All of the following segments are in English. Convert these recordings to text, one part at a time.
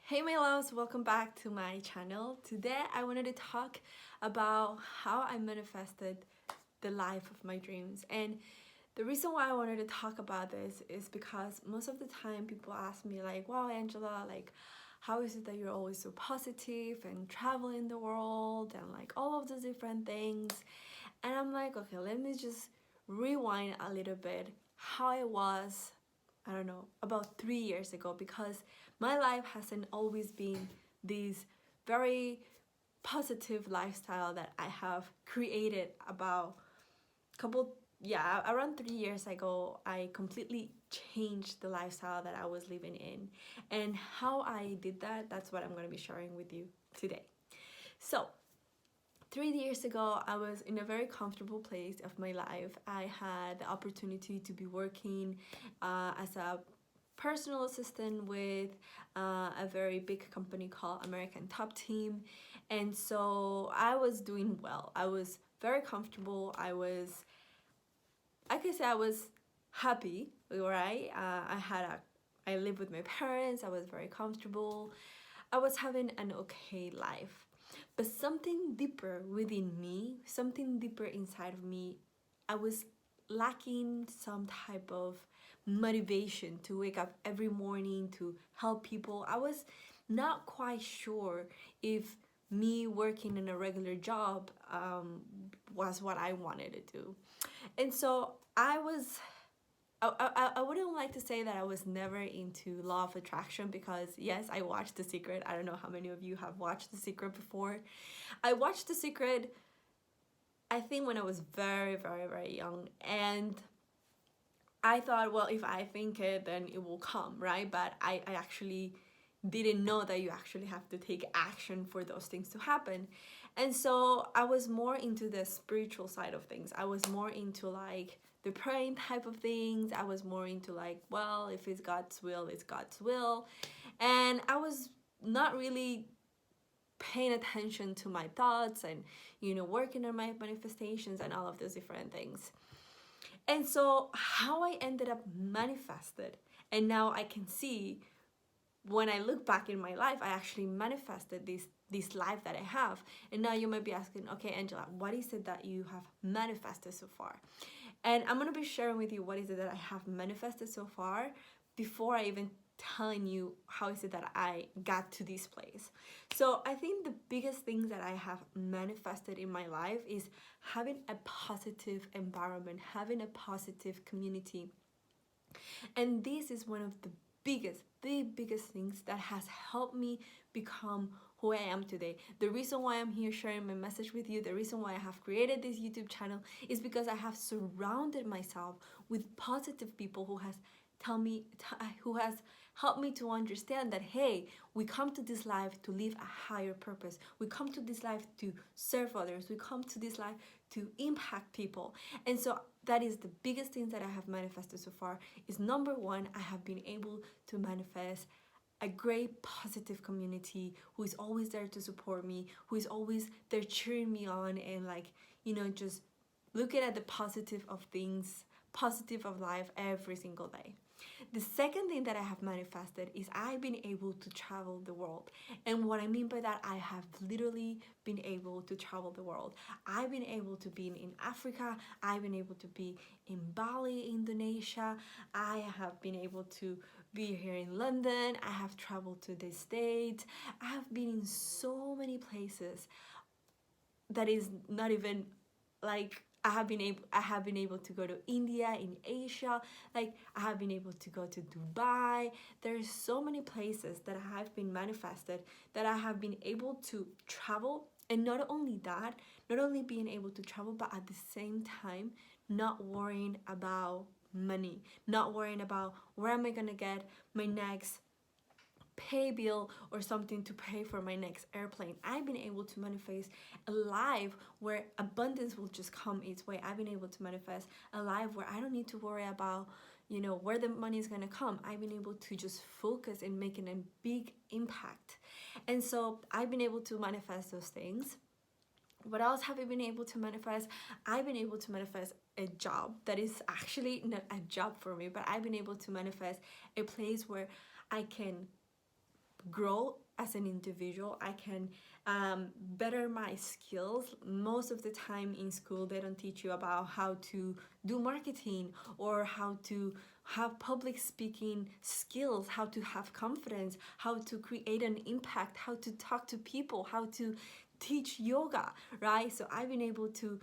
Hey my loves, welcome back to my channel. Today I wanted to talk about how I manifested the life of my dreams. And the reason why I wanted to talk about this is because most of the time people ask me like, wow Angela, like how is it that you're always so positive and traveling the world and like all of those different things. And I'm like, okay, let me just rewind a little bit how it was, I don't know, about 3 years ago, because my life hasn't always been this very positive lifestyle that I have created about around 3 years ago. I completely changed the lifestyle that I was living in, and how I did that, that's what I'm going to be sharing with you today. So 3 years ago, I was in a very comfortable place of my life. I had the opportunity to be working as a personal assistant with a very big company called American Top Team. And so I was doing well. I was very comfortable. I could say I was happy, right? I lived with my parents. I was very comfortable. I was having an okay life. But something deeper within me, something deeper inside of me, I was lacking some type of motivation to wake up every morning to help people. I was not quite sure if me working in a regular job was what I wanted to do. And so I wouldn't like to say that I was never into law of attraction, because yes, I watched The Secret. I don't know how many of you have watched The Secret before. I watched The Secret, I think, when I was very, very, very young. And I thought, well, if I think it, then it will come, right? But I actually didn't know that you actually have to take action for those things to happen. And so I was more into the spiritual side of things. I was more into like the praying type of things. I was more into like, well, if it's God's will, it's God's will. And I was not really paying attention to my thoughts and, working on my manifestations and all of those different things. And so how I ended up manifested, and now I can see, when I look back in my life, I actually manifested this life that I have. And now you might be asking, okay, Angela, what is it that you have manifested so far? And I'm gonna be sharing with you what is it that I have manifested so far before I even telling you how is it that I got to this place. So I think the biggest things that I have manifested in my life is having a positive environment, having a positive community. And this is one of the biggest things that has helped me become who I am today. The reason why I'm here sharing my message with you, the reason why I have created this YouTube channel, is because I have surrounded myself with positive people who has helped me to understand that, hey, we come to this life to live a higher purpose. We come to this life to serve others. We come to this life to impact people. And so that is the biggest thing that I have manifested so far. Is number one, I have been able to manifest a great positive community who is always there to support me, who is always there cheering me on, and like, just looking at the positive of things, positive of life every single day. The second thing that I have manifested is I've been able to travel the world. And what I mean by that, I have literally been able to travel the world. I've been able to be in Africa. I've been able to be in Bali, Indonesia. I have been able to be here in London. I have traveled to the States. I have been in so many places that is not even like, I have been able to go to India, in Asia. Like, I have been able to go to Dubai. There's so many places that I have been manifested, that I have been able to travel. And not only that, not only being able to travel, but at the same time not worrying about money, not worrying about where am I gonna get my next pay bill or something to pay for my next airplane. I've been able to manifest a life where abundance will just come its way. I've been able to manifest a life where I don't need to worry about, where the money is gonna come. I've been able to just focus in making a big impact. And so I've been able to manifest those things. What else have I been able to manifest? I've been able to manifest a job that is actually not a job for me, but I've been able to manifest a place where I can grow as an individual. I can better my skills. Most of the time in school, they don't teach you about how to do marketing or how to have public speaking skills, how to have confidence, how to create an impact, how to talk to people, how to teach yoga, right? So I've been able to,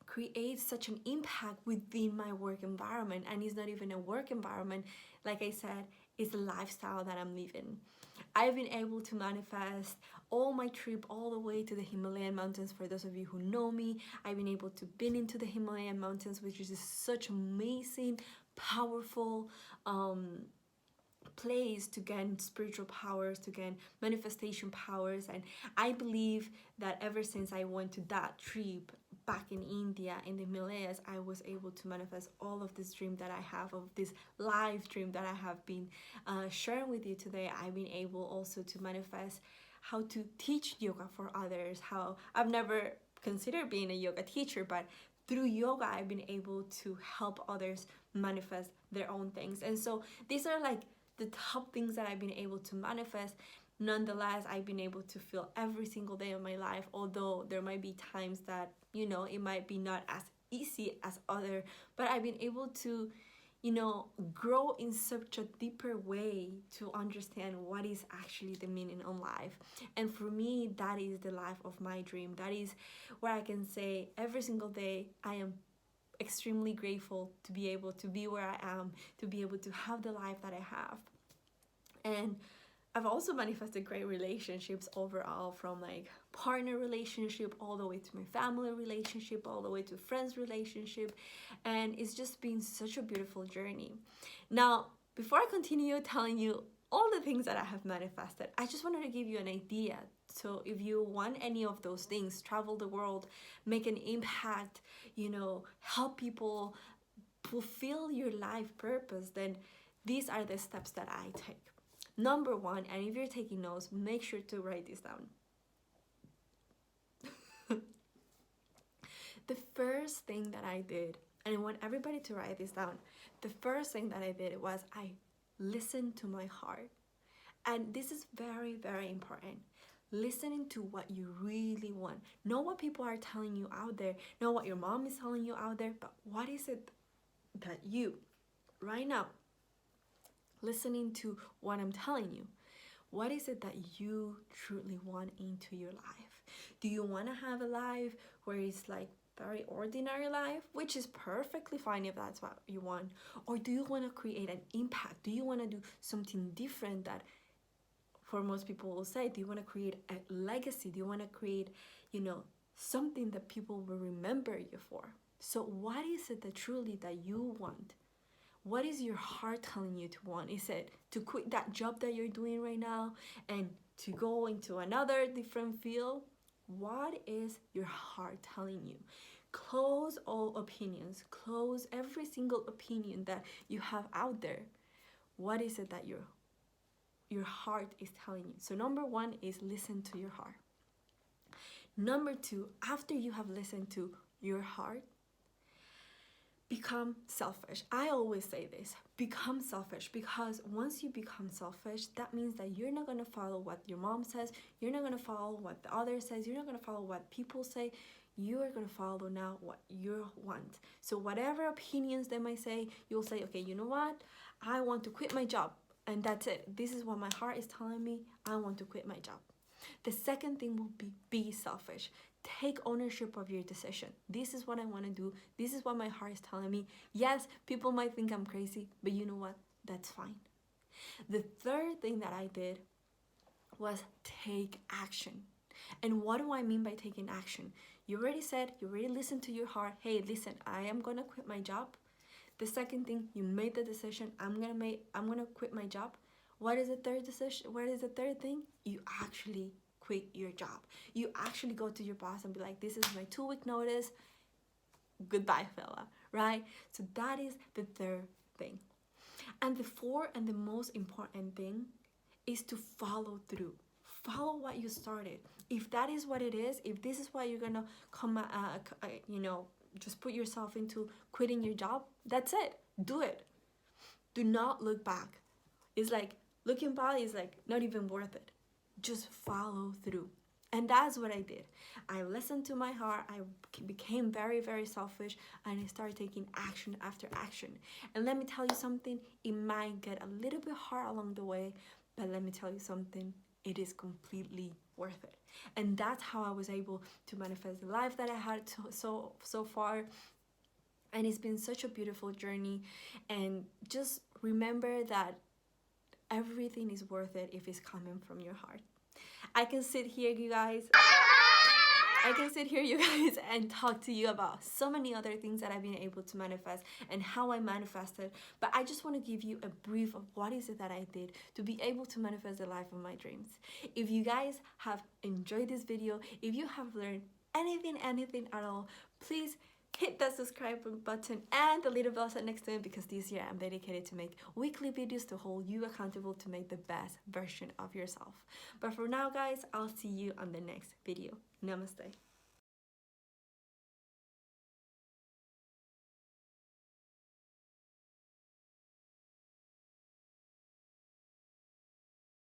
create such an impact within my work environment. And it's not even a work environment, like I said, it's a lifestyle that I'm living. I've been able to manifest all my trip all the way to the Himalayan mountains. For those of you who know me, I've been able to been into the Himalayan mountains, which is such amazing, powerful place to gain spiritual powers, to gain manifestation powers. And I believe that ever since I went to that trip back in India, in the Himalayas, I was able to manifest all of this dream that I have, of this live dream that I have been sharing with you today. I've been able also to manifest how to teach yoga for others. How I've never considered being a yoga teacher, but through yoga I've been able to help others manifest their own things. And so these are like the top things that I've been able to manifest. Nonetheless, I've been able to feel every single day of my life, although there might be times that, it might be not as easy as other, but I've been able to, grow in such a deeper way to understand what is actually the meaning of life. And for me, that is the life of my dream. That is where I can say every single day I am extremely grateful to be able to be where I am, to be able to have the life that I have. And I've also manifested great relationships overall, from like partner relationship all the way to my family relationship, all the way to friends relationship. And it's just been such a beautiful journey. Now, before I continue telling you all the things that I have manifested, I just wanted to give you an idea. So if you want any of those things, travel the world, make an impact, help people, fulfill your life purpose, then these are the steps that I take. Number one, and if you're taking notes, make sure to write this down. The first thing that I did, and I want everybody to write this down, the first thing that I did was I listened to my heart. And this is very, very important. Listening to what you really want. Not what people are telling you out there, not what your mom is telling you out there, but what is it that you, right now, listening to what I'm telling you, what is it that you truly want into your life? Do you want to have a life where it's like very ordinary life, which is perfectly fine if that's what you want? Or do you want to create an impact? Do you want to do something different that, for most people will say, do you want to create a legacy? Do you want to create, something that people will remember you for? So what is it that truly that you want? What is your heart telling you to want? Is it to quit that job that you're doing right now and to go into another different field? What is your heart telling you? Close all opinions. Close every single opinion that you have out there. What is it that your heart is telling you? So number one is listen to your heart. Number two, after you have listened to your heart, become selfish. I always say this, become selfish, because once you become selfish, that means that you're not going to follow what your mom says, you're not going to follow what the other says, you're not going to follow what people say, you are going to follow now what you want. So whatever opinions they might say, you'll say, okay, you know what? I want to quit my job, and that's it. This is what my heart is telling me. I want to quit my job. The second thing will be selfish. Take ownership of your decision. This is what I want to do. This is what my heart is telling me. Yes, people might think I'm crazy, but you know what? That's fine. The third thing that I did was take action. And what do I mean by taking action? You already listened to your heart. Hey, listen, I am going to quit my job. The second thing, you made the decision. I'm going to quit my job. What is the third decision? What is the third thing? You actually quit your job. You actually go to your boss and be like, this is my 2-week notice. Goodbye, fella, right? So that is the third thing. And the fourth and the most important thing is to follow through. Follow what you started. If that is what it is, if this is why you're gonna just put yourself into quitting your job, that's it. Do it. Do not look back. It's like looking back is like not even worth it. Just follow through. And that's what I did. I listened to my heart. I became very, very selfish, and I started taking action after action. And let me tell you something, it might get a little bit hard along the way, but let me tell you something, it is completely worth it. And that's how I was able to manifest the life that I had so far. And it's been such a beautiful journey. And just remember that everything is worth it if it's coming from your heart. I can sit here, you guys, and talk to you about so many other things that I've been able to manifest and how I manifested. But I just want to give you a brief of what is it that I did to be able to manifest the life of my dreams. If you guys have enjoyed this video, if you have learned anything at all, please hit that subscribe button and the little bell next to it, because this year I'm dedicated to make weekly videos to hold you accountable to make the best version of yourself. But for now, guys, I'll see you on the next video. Namaste.